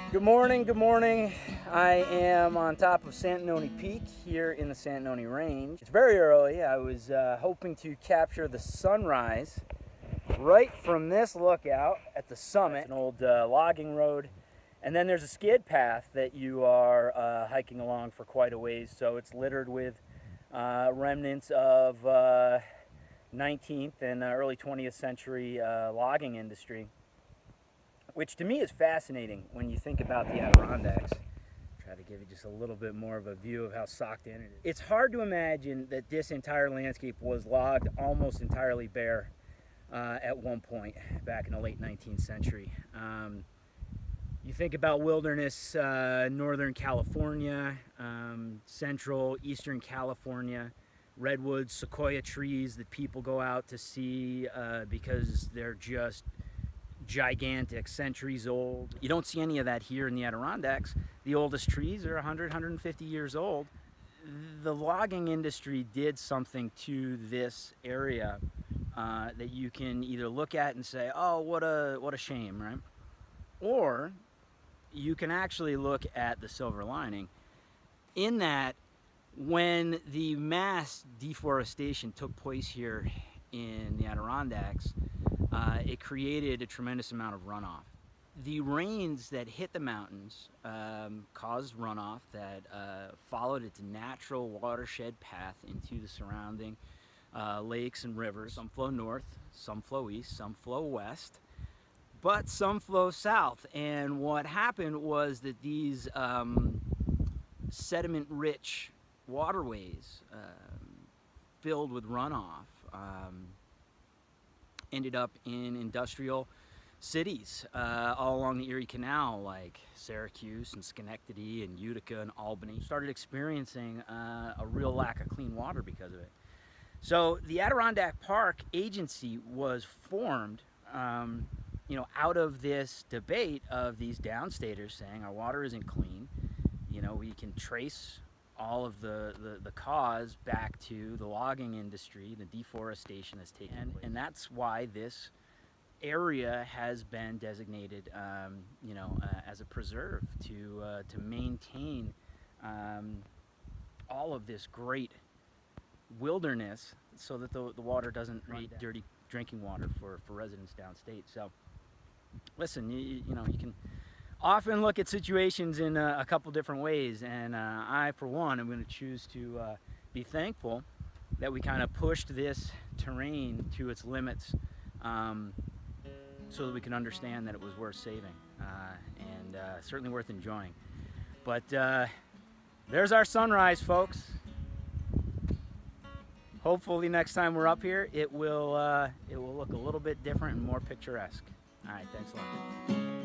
Good morning, good morning. I am on top of Santanoni Peak here in the Santanoni Range. It's very early. I was hoping to capture the sunrise right from this lookout at the summit. It's an old logging road, and then there's a skid path that you are hiking along for quite a ways, so it's littered with remnants of 19th and early 20th century logging industry, which to me is fascinating when you think about the Adirondacks. Try to give you just a little bit more of a view of how socked in it is. It's hard to imagine that this entire landscape was logged almost entirely bare at one point back in the late 19th century. You think about wilderness, Northern California, Central, Eastern California, redwoods, sequoia trees that people go out to see because they're just gigantic, centuries old. You don't see any of that here in the Adirondacks. The oldest trees are 100, 150 years old. The logging industry did something to this area that you can either look at and say, oh, what a shame, right? Or you can actually look at the silver lining in that when the mass deforestation took place here in the Adirondacks, it created a tremendous amount of runoff. The rains that hit the mountains caused runoff that followed its natural watershed path into the surrounding lakes and rivers. Some flow north, some flow east, some flow west, but some flow south. And what happened was that these sediment-rich waterways filled with runoff ended up in industrial cities all along the Erie Canal, like Syracuse and Schenectady and Utica and Albany. Started experiencing a real lack of clean water because of it. So the Adirondack Park agency was formed out of this debate of these downstaters saying our water isn't clean. We can trace all of the cause back to the logging industry, the deforestation that's taken place. And that's why this area has been designated, as a preserve to maintain all of this great wilderness, so that the water doesn't create dirty drinking water for residents downstate. So, listen, you can often look at situations in a couple different ways, and I, for one, am going to choose to be thankful that we kind of pushed this terrain to its limits so that we can understand that it was worth saving and certainly worth enjoying. But there's our sunrise, folks. Hopefully next time we're up here, it will look a little bit different and more picturesque. All right, thanks a lot.